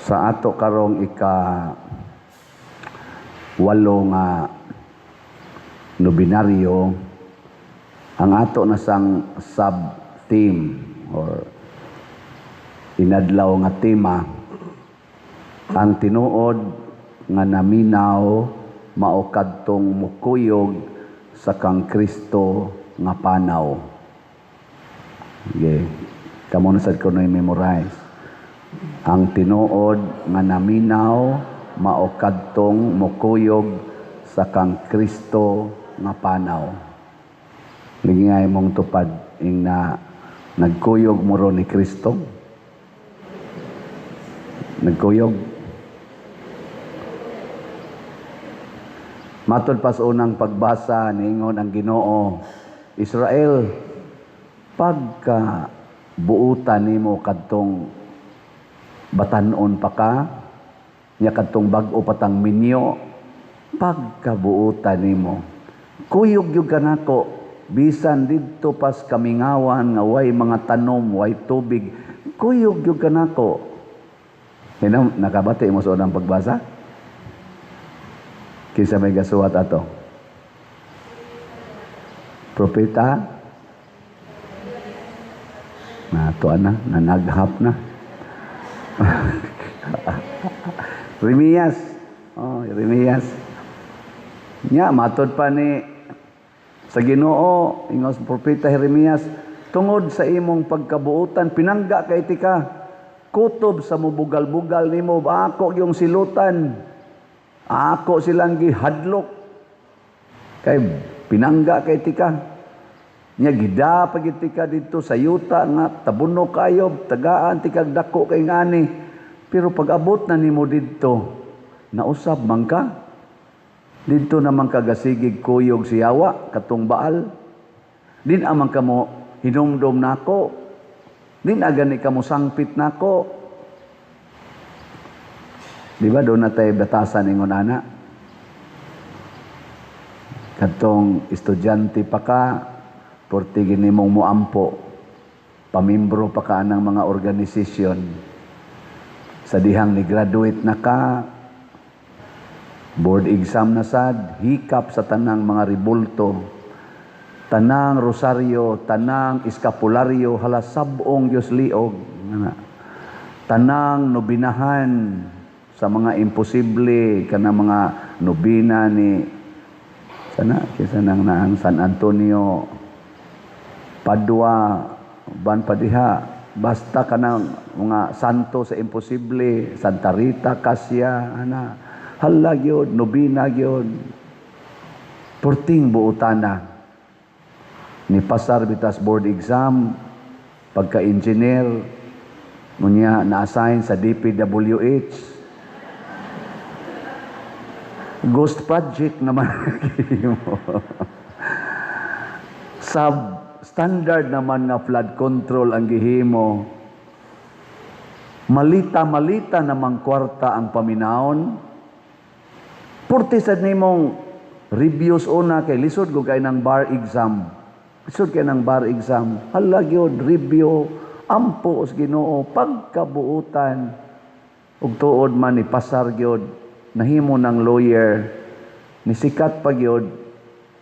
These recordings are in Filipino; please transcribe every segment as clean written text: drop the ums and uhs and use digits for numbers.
Sa ato karong walo nga nobinaryo, ang ato na sang sub-theme or inadlaw nga tema, ang tinuod nga naminaw mao kadtong mukuyog sa kang Kristo nga panaw. Okay. Kamo na sad ko na memorize. Ang tinuod nga naminaw mao kadtong mukuyog sa kang Kristo nga panaw. Ligay mong tupad ing na nagkuyog mo ro ni Kristo. Nagkuyog. Matod pas unang pagbasa niingon ang Ginoo, Israel, pagka buutan nimo kadtong batanon pa ka, nya kadtong bag-o patang minyo, pagkabuutan nimo. Kuyog yung kanako, bisan didto pas kamingawan nga way mga tanom, way tubig, kuyog yung kanako. Nakabati mo sa unang pagbasa? Kinsa may gasuwat ato? Propeta? Natuan na, nanaghap na. Jeremias. Oh, Jeremias. Nya matod pa ni sa Ginoo ingos propeta Jeremias, tungod sa imong pagkabuutan pinangga kay tika. Kutob sa mubugal-bugal nimo, ako yung silutan. Ako silang gihadlok. Kay pinangga kay tika. Nya gida pagit tika dito sa yuta nga tabuno kayo, tagaan tikag dako kay ngani. Pero pag abot na nimo didto, nausab man ka. Didto naman kagasigig kuyog si Yawa katong Baal. Din amang kamo hinumdom nako. Din agani kamo sangpit nako. Di ba doon na tayo batasan ingon ana? Katong estudyante pa ka, portigin nimong muampo, pamimbro pa ka ng mga organisasyon. Sa dihang ni graduate na ka, board exam na sad, hikap sa tanang mga ribulto, tanang rosaryo, tanang eskapularyo, halasabong Diyos liog, tanang nobinahan sa mga imposible, kanang mga nobina ni kisa nang naang San Antonio, Padua, Banpadiha, basta kanang mga santo sa imposible, Santa Rita, Cassia, halag yun, nobina yun, purting buutana. Ni pasar bitas board exam, pagka-engineer, munya na-assign sa DPWH, ghost project naman mo. Substandard naman nga flood control ang gihimo. Malita-malita namang kwarta ang paminaon. Purti sad nimong reviews una kay lisod ko kay ng bar exam. Lisod kay ng bar exam. Halag yun, review, ampo os Ginoo, pagkabuutan. Ug tuod man ni pasar gyud, nahimo ng lawyer, ni sikat pa gyud,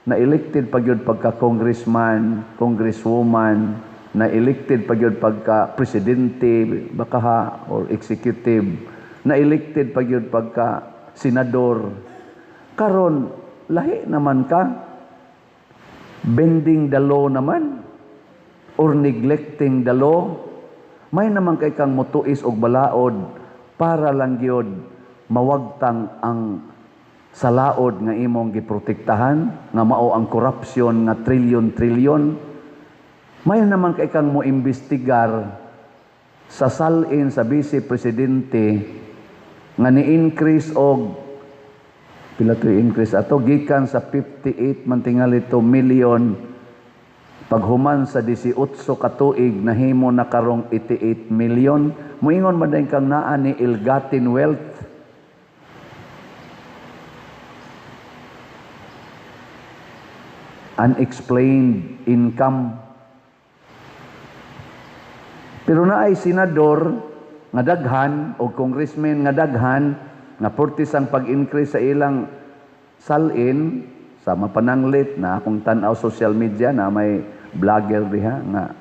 na elected pa gyud pagka congressman, congresswoman, na elected pa gyud pagka presidente, baka ha, or executive, na elected pa gyud pagka senador. Karon lahi naman ka, bending the law naman, or neglecting the law, may naman kay kang mutuis og balaod para lang gyud mawagtang ang salaod nga imong giprotektahan, nga mao ang korupsyon nga trilyon-trilyon. May naman kay kang mo imbestigar sa salin sa Vice Presidente nga ni-increase og pila to increase ato gikan sa 58 man tingali to million paghuman sa 18 ka tuig nahimo na karong 88 million. Moingon man din kang naa ni ill-gotten wealth. Unexplained income. Pero na ay senador nga daghan o congressman nga daghan nga purtis ang pag-increase sa ilang salin sa mapananglit na akong tan-aw social media na may vlogger diha nga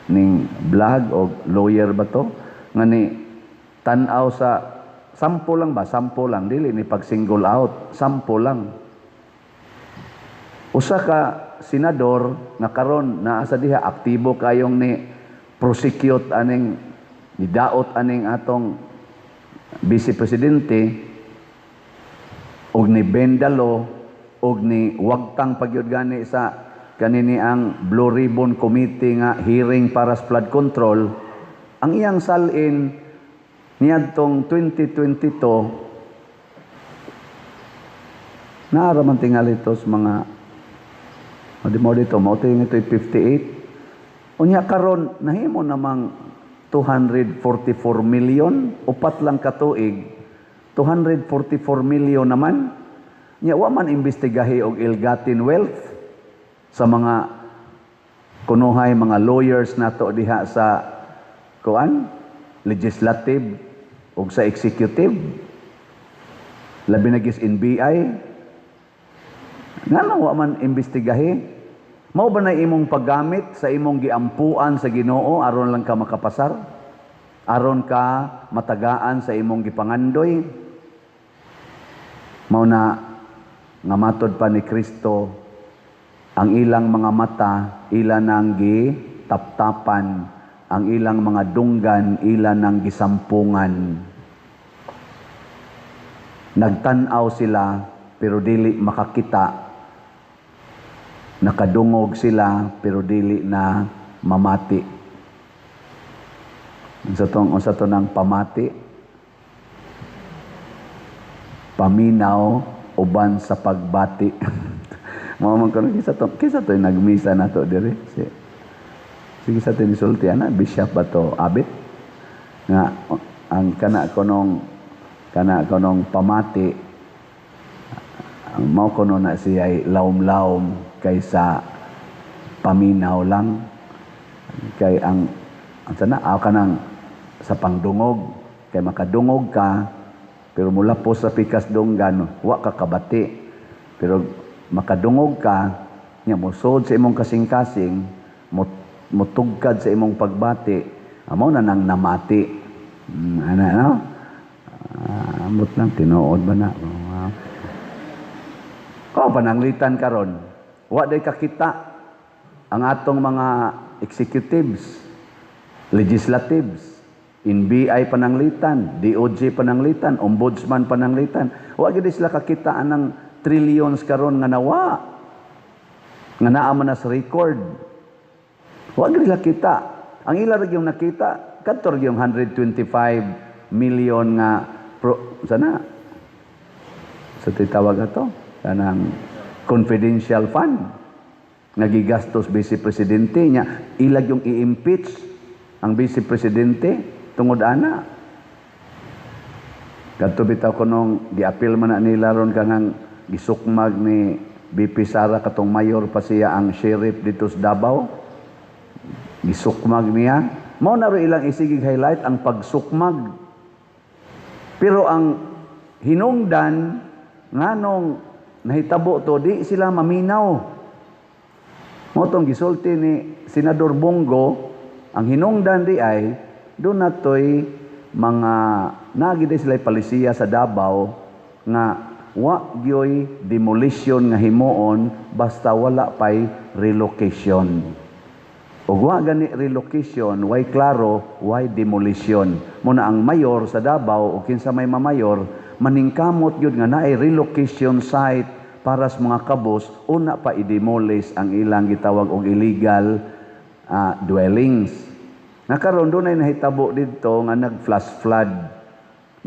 ning vlog o lawyer ba to nga ni tan-aw sa sampo lang dili ni pag single out, sampo lang. Usa ka senador nga karon naa sa diha aktibo kayong ni prosecute aning nidaot aning atong vice presidente og ni bendalo og ni wagtang pagyud gani sa kanini ang Blue Ribbon Committee nga hearing para sa flood control. Ang iyang salin niadtong 2022 naaraman tingali ito sa mga mo dito, tingin ito 58. Unya karon nahimo namang 244 million, upat lang katuig, 244 million naman. Nya wa man imbestigahi og ill-gotten wealth sa mga kunuhay mga lawyers nato diha sa kuan legislative ug sa executive. Labi na gis NBI. Nga wa man imbestigahi. Mao ba na imong paggamit sa imong giampuan sa Ginoo aron lang ka makapasar? Aron ka matagaan sa imong gipangandoy? Mao na nga matod pa ni Kristo ang ilang mga mata ila nang gitaptapan, ang ilang mga dunggan ila nang gisampungan. Nagtan-aw sila pero dili makakita. Nakadungog sila pero dili na mamati. Unsa to nang pamati? Paminaw uban sa pagbati. Mao man kuno kisa to nagmisa nato dire. Sige sa tin sulti ana bishop ba to abit nga ang kana konong pamati ang mao kuno na siya ay laom-laom kaysa paminaw lang kay ang sana kanang sa pangdungog kay makadungog ka pero mula po sa pikas dunggan wa ka kabati pero makadungog ka nya musod sa imong kasing-kasing mutugkad sa imong pagbati amo na nang namati ana no amot lang tinuod ba na pananglitan karon wa day kakita ang atong mga executives, legislatives, NBI pananglitan, DOJ pananglitan, ombudsman pananglitan. Wa gid sila kakita anang trillions karon nga nawa. Nga naa man na sa record. Wa gid sila kita. Ang ila ra gyud nakita kadto yung 125 million nga sana sa titawag ato kanang confidential fund nagigastos vice presidente niya ilag yung i-impeach ang vice presidente tungod ana kadto bitaw kunong giapil man na nila ron kanang gisukmag ni BP Sara katong mayor pa siya ang sheriff dito sa Davao gisukmag niya mao na ro ilang isigig highlight ang pagsukmag pero ang hinungdan nganong nahitabo to, di sila maminaw. Motong gisulti ni Senador Bongo, ang hinungdan di ay, doon nato'y mga nagide sila palisiya sa Davao nga wa gyoy demolition nga himuon basta wala pay relocation. Ug wa gani relocation, way klaro, way demolition. Muna ang mayor sa Davao o kinsa may mamayor maningkamot yun nga naay relocation site para sa mga kabos una pa i-demolish ang ilang gitawag og illegal dwellings. Nakaroon doon ay nahitabo dito nga nag-flash flood.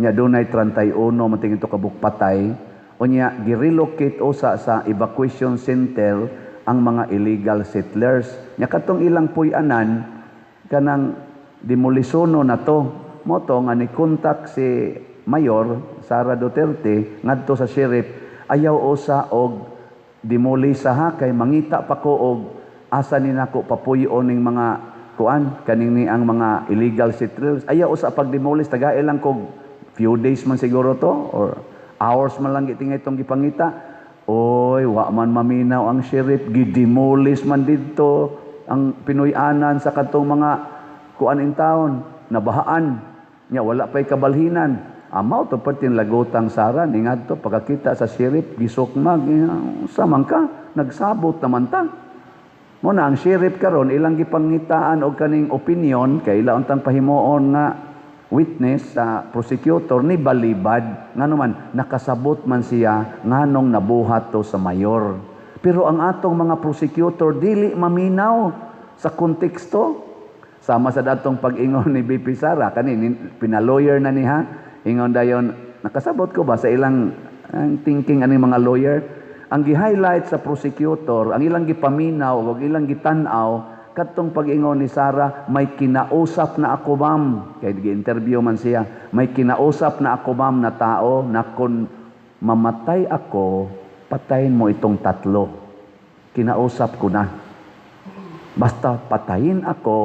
Nya doon ay 31 matingin to kabukpatay. O nya gi-relocate usa sa evacuation center ang mga illegal settlers. Nya katong ilang puy-anan kanang demolisyono na to. Moto nga ni kontak si Mayor Sara Duterte ngadto sa sheriff ayaw usa og demoli sa kay mangita pa ko og asa ni nako papuyo ning mga kuan kaning ni ang mga illegal settlers ayaw sa pagdemolish tagay lang kog few days man siguro to or hours man lang gitingay itong gipangita. Oy, wa man maminaw ang sheriff, gidemolish man didto ang Pinoy-anan sa katong mga kuan in town, nabahaan. Nya wala pay kabalhinan. Amaw to pertin lagotang sara ni ngadto pagkakita sa sheriff gisukmag sa man ka nagsabot naman ta. Mo na ang sheriff karon ilang gipangitaan og kaning opinion kay ila untang pahimuon nga witness sa prosecutor ni balibad nganuman nakasabot man siya nganong nabuhat to sa mayor. Pero ang atong mga prosecutor dili maminaw sa konteksto. Sama sa datong pag-ingon ni BP Sara kani pinalawyer na niha ingon dayon nakasabot ko ba sa ilang ang thinking ani mga lawyer ang gi-highlight sa prosecutor ang ilang gipaminaw ug ilang gitan-aw kadtong pag-ingon ni Sara, may kinausap na ako ma'am. Kaya gi-interview man siya, may kinausap na ako ma'am na tao na kung mamatay ako, patayin mo itong tatlo. Kinausap ko na. Basta patayin ako,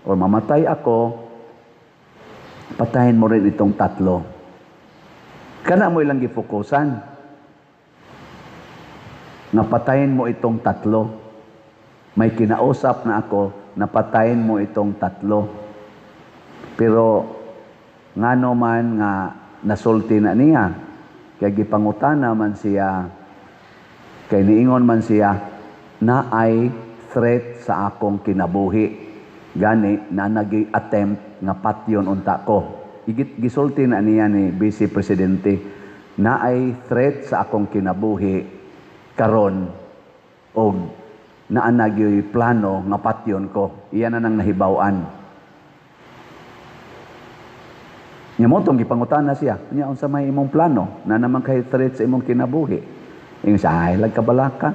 o mamatay ako, patayin mo rin itong tatlo. Kana mo ilang gifokusan. Napatayin mo itong tatlo. May kinausap na ako, napatayin mo itong tatlo. Pero ngano man nga nasulti na niya, kaya gipangutana man siya, kay niingon man siya, na ay threat sa akong kinabuhi. Gani na nag-attempt nga patyon unta ko. Gisulti na niya ni Vice Presidente, na ay threat sa akong kinabuhi karon og naanagyoy plano nga patyon ko. Iyan na nang nahibawan. Nya mo tong gipangutana siya. Nya unsa may imong plano na naman kay threat sa imong kinabuhi. Ingon siya, ay lagkabalaka.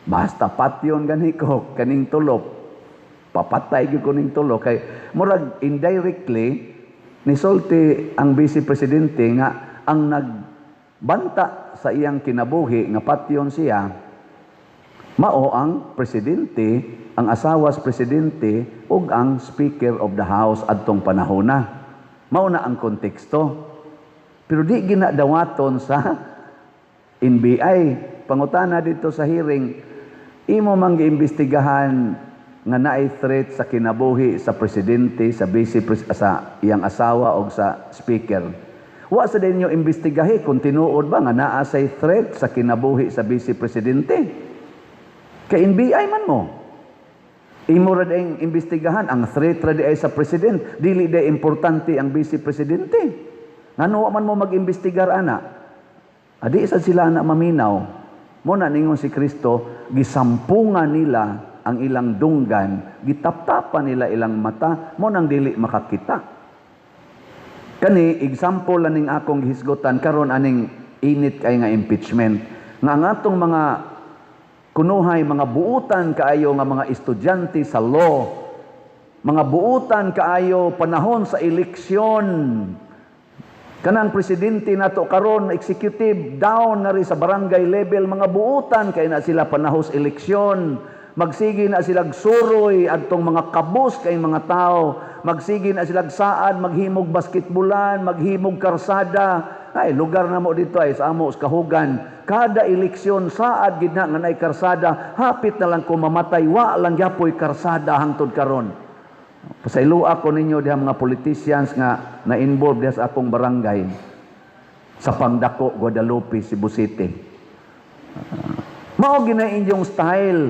Basta patyon gani ko kaning tulop. Papatay gyud ko ning tulo kay murag indirectly nisulti ang Vice Presidente nga ang nagbanta sa iyang kinabuhi nga patyon siya mao ang presidente, ang asawa sa presidente, ug ang Speaker of the House adtong panahona. Mao na ang konteksto. Pero di ginadawaton sa NBI. Pangutana dito sa hearing, imo mang giimbestigahan nga naay threat sa kinabuhi sa presidente, sa sa iyang asawa o sa speaker. Wa sa din nyo imbestigahi kung tinuod ba nga naa say threat sa kinabuhi sa vice presidente. Kay NBI man mo. Imo ra ding imbestigahan ang threat ra di ay sa president, dili day importante ang vice presidente. Ngano man mo mag-imbestigar ana? Adi sad sila na maminaw. Mo na ningon si Kristo, gisampungan nila ang ilang dunggan, gitaptapan nila ilang mata, mo nang dili makakita. Kani example laning akong gihisgotan karon aning init kay nga impeachment. Nga ang atong mga kunuhay, mga buutan kaayo nga mga estudyante sa law, mga buutan kaayo panahon sa eleksyon. Kanang presidente nato karon executive down na rin sa barangay level, mga buutan kay na sila panahos eleksyon. Magsigi na silag suroy adtong mga kabus kay mga tao. Magsigi na silag saad, maghimog basketbulan, maghimog karsada. Ay, lugar na mo dito ay sa amo kahugan. Kada eleksyon saad gid na nga nay karsada, hapit na lang ko mamatay, wa lang yapoy karsada hangtod karon. Pasailua ko ninyo diha mga politicians nga na-involve diha sa akong barangay sa Pangdako, Guadalupe, Cebu City. Mao gina inyong style.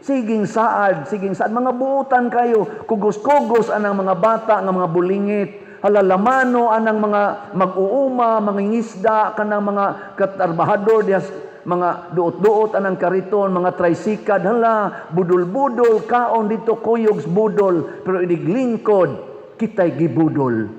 Siging saad, mga buutan kayo, kugos-kugos anang mga bata nga mga bulingit, halalamano anang mga mag-uuma, mga ngisda, kanang mga katarbahador, diyas, mga duot-duot anang kariton, mga tricycad, hala, budol-budol, kaon dito, kuyogs budol, pero iniglingkod, kita'y gibudol.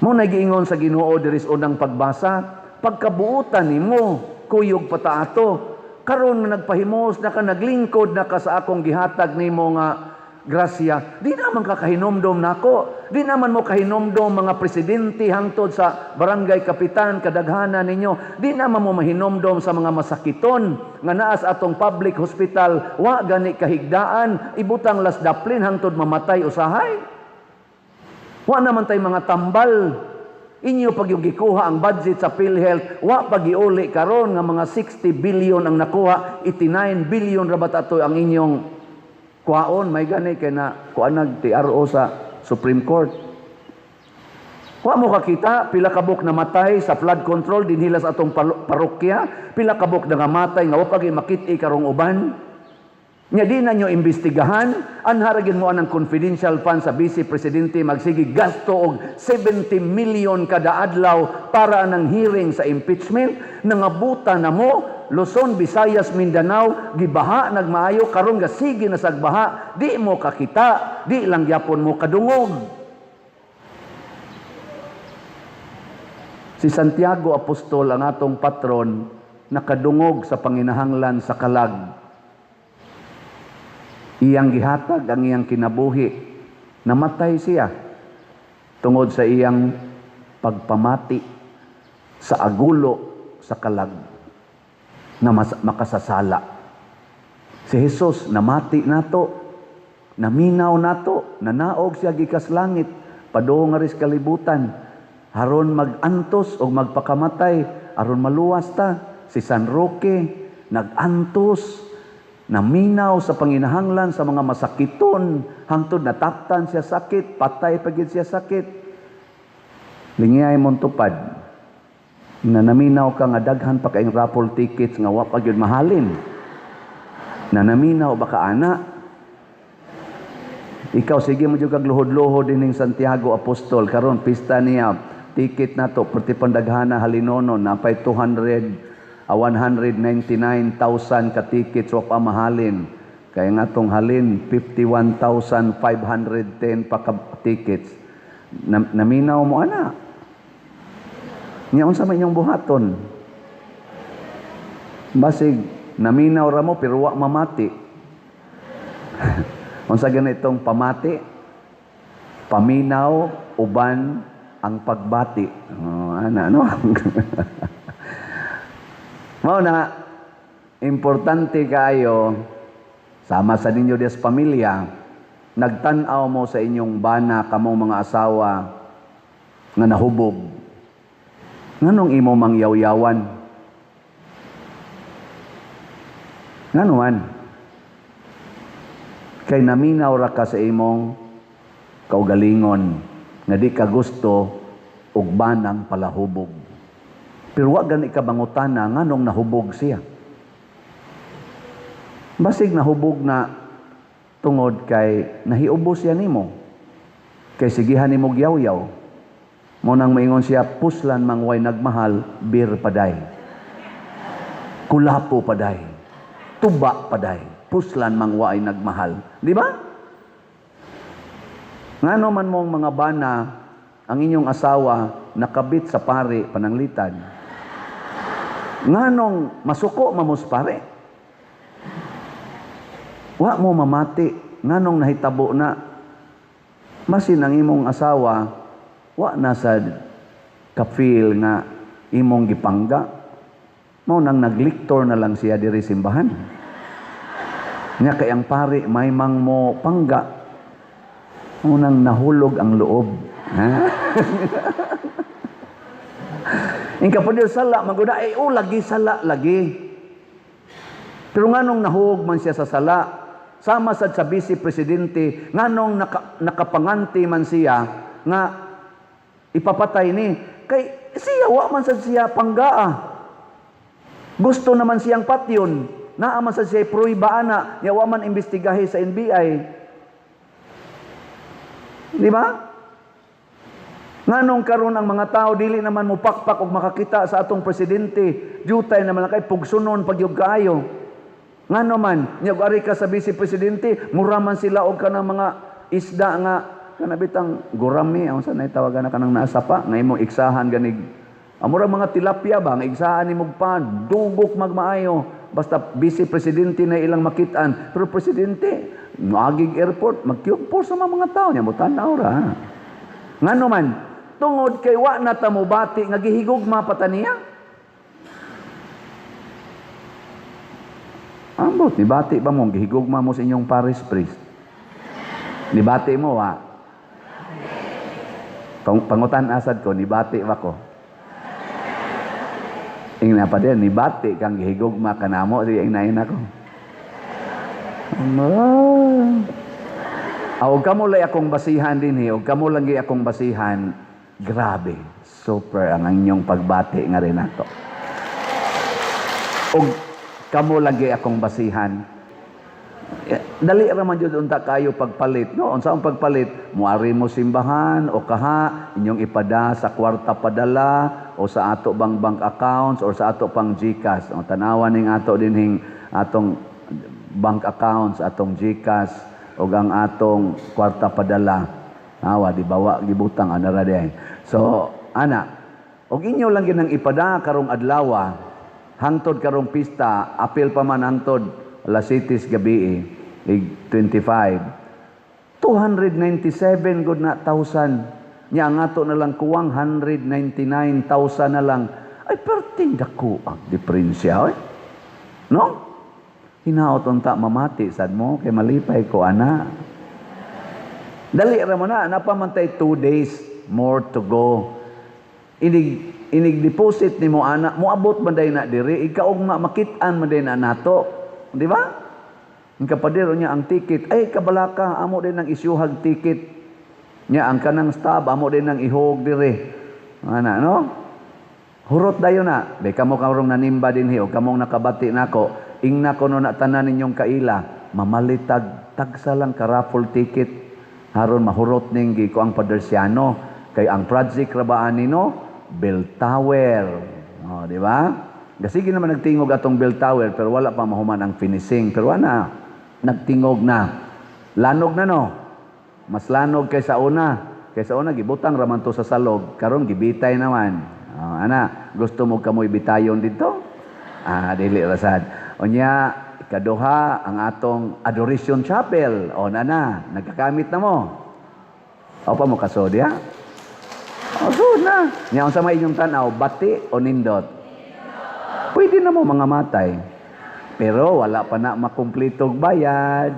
Muna giingon sa Ginoo diris unang pagbasa, pagkabuutan nimo, kuyog pataato, karon nga nagpahimos na ka naglingkod na ka sa akong gihatag nimo nga grasya, di naman ka kahinomdom nako. Di naman mo kahinomdom mga presidente hangtod sa barangay kapitan kadaghanan ninyo. Di naman mo mahinomdom sa mga masakiton nga naa sa atong public hospital, wa gani kahigdaan, ibutang las daplin hangtod mamatay usahay. Wa naman tay mga tambal. Inyo pag yung gikuha ang budget sa PhilHealth, wa pagiuli karon nga mga 60 billion ang nakuha, 89 billion rabat ato ang inyong kuhaon, may gani kay na kuanag TRO sa Supreme Court. Wa mo kakita pila kabuk namatay sa flood control dinhila sa atong parokya, pila kabuk nangamatay nga wa pagi makit-i karong uban. Nya di na nyo imbestigahan, anharagin mo anang confidential fund sa Vice Presidente magsige gasto og 70 million kada adlaw para nang hearing sa impeachment, nangabuta na mo Luzon, Visayas, Mindanao, gibaha nagmaayo karon ga sige na sagbaha, di mo kakita, di lang gyapon mo kadungog. Si Santiago Apostol ang atong patron nakadungog sa panginahanglan sa kalag. Iyang gihatag ang iyang kinabuhi. Namatay siya tungod sa iyang pagpamati sa agulo sa kalag na makasasala. Si Jesus namati nato, naminaw nato, nanaog siya gikas langit, padung nga ris kalibutan, haron magantos o magpakamatay, aron maluwas ta. Si San Roque nagantos, naminaw sa panginahanglan sa mga masakiton, hangtod nataktan siya sakit, patay pagid siya sakit. Lingiyay mong tupad na naminaw ka nga daghan pa kaing raffle tickets nga wa pa gyud mahalin. Na naminaw baka ana. Ikaw sige mo jud kag luhod-luhod dining Santiago Apostol karon pista niya, ticket nato perti pandaghana halinono na pay 199,000 ka tickets wa pa mahalin. Kaya nga tong halin 51,510 pa ka tickets. Naminaw mo ana. Nya unsa man inyong buhaton? Basig naminaw ra mo pero wa mamati. Unsa ganitong pamati? Paminaw uban ang pagbati. Oh, ana no. Mao na importante kayo sama sa ninyo des pamilya, nagtan-aw mo sa inyong bana kamong mga asawa nga nahubog. Nganong imo mangyaw-yawan? Ngano man? Kay naminaw ra ka sa imong kaugalingon nga di ka gusto og banang palahubog. Pero wa gani ka bangutana nganong nahubog siya. Basig nahubog na tungod kay nahiubos siya nimo. Kay sigihan nimo yaw-yaw. Mo nang maingon siya, puslan mangway nagmahal, bir paday. Kulapo paday. Tuba paday. Puslan mangway nagmahal. Di ba? Ngano man mong mga bana, ang inyong asawa nakabit sa pare pananglitan. Nganong masuko mamos pare? Wa mo mamati. Nganong nahitabo na? Masin ang imong asawa, wa na sa ka-feel nga imong gipangga. Mao nang nagliktor na lang siya diri simbahan. Nya kay ang pare may mang mo pangga. Mao nang nahulog ang loob. Ha? Ingka pa diyo sala maguda ay lagi sala lagi. Pero nganong nahug man siya sa sala, sama sad sa Vice Presidente, nganong nakapanganti man siya nga ipapatay ni. Kay siya, wa man sad siya panggaa. Gusto naman siyang patyon. Naa man sad siya pruiba ana. Ya wa man imbestigahe sa NBI. Di ba? Nganong karon ang mga tao dili naman mo pakpak og makakita sa atong presidente. Jutay naman kay pugsunon pagyug kaayo. Ngano man, nyag ari ka sa Vice Presidente, muraman sila og kanang mga isda nga kanabitang gurami, ang sanay tawagan na kanang naasapa, nga imong iksahan ganig. Amura mga tilapia ba, nga iksahan ni mong pan, dugok magmaayo, basta busy presidente na ilang makitaan. Pero presidente, magig airport, magkiugpor sa mga tao niya, mutanaw ra. Nga naman, tungod kay wa na tamubati, nga gihigugma pa ta niya. Ambot, nibati ba mo, gihigugma mo sa inyong parish priest? Nibati mo, wa? Pangutan asad ko, nibati ba ko? Ingna pa din, nibati kang gihigugma ka na mo, siya inayin ako. Huwag ka mo lang akong basihan din, huwag ka mo lang akong basihan, grabe, super ang inyong pagbati nga rin ato. Huwag kamo lagi akong basihan. Dali raman jud unta kayo pagpalit, no? Unsa ang pagpalit? Muari mo simbahan o kaha inyong ipada sa kwarta padala o sa ato bang bank accounts or sa ato pang GCash. O tanawan ning ato dinhing atong bank accounts, atong GCash o ang atong kwarta padala. Awa di bawa gibutang ana ra day. So, ana, og inyo lang ginang ipada karong adlaw. Hangtod karong pista, apil pa man hangtod alas 7 gabi, 25. 297 good na thousand. Nya nga to na lang kuwang 199,000 na lang. Ay perting dako ang diferensya, eh. No? Hinaot unta mamati sad mo kay malipay ko ana. Dali ra mo na napamantay 2 days more to go. Inig-deposit ni mo anak, moabot man day na diri, ikaw nga makit-an man day na nato. Di ba? Ang kapadero niya ang ticket, ay kabalaka, amo din ang isyuhag ticket. Niya, ang kanang stab, amo din ang ihog diri. Ana, no? Hurot dayo na. Be, kamo karong nanimba din hiyo, kamong nakabati nako, ingna ko no na tanan ninyong kaila, mamalitag, tagsa lang ka raffle ticket, haron mahurot ning gi ko ang padersiano, kay ang project rabaan nino, bell tower. Oh, di ba? Sige naman nagtingog atong bell tower pero wala pa mahuman ang finishing. Pero ana, nagtingog na. Lanog na no. Mas lanog kaysa una. Kaysa una gibutang raman to sa salog, karon gibitay naman. Oh, ana, gusto mo kamoy bitayon dito? Dili rasad. Unya ikaduha ang atong Adoration Chapel. O na, nagkakamit na mo. O pa mo kasod ya? O, so na. Ngayon sa may inyong tanaw, bati o nindot? Pwede na mo mga matay. Pero wala pa na makumplitog bayad.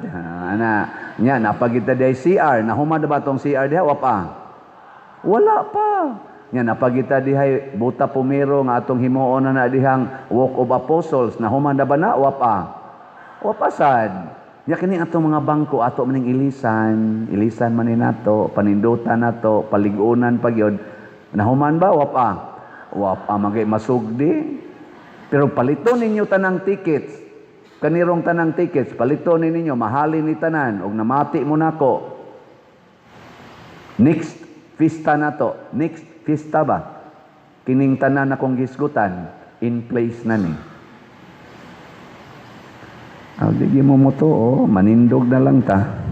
Nya, napagita day CR. Nahuma na ba itong CR diha? Wapa? Wala pa. Nya, napagita dihay buta pumiro nga atong himuon na dihang Walk of Apostles. Nahuma na ba na? Wapa? Wapa sad. Nya, kini atong mga bangko, ato maning ilisan man ni nato, panindutan nato, paligunan pagyod. Nahuman ba? Wapa? Wapa, magay masugdi. Pero palito ninyo tanang tickets. Kanirong tanang tickets, palito ninyo, mahalin ni tanan, og namati mo nako. Next fiesta na to. Next fiesta ba? Kining tanan akong gisgutan, in place na ni. Di mo mo to, manindog na lang ta.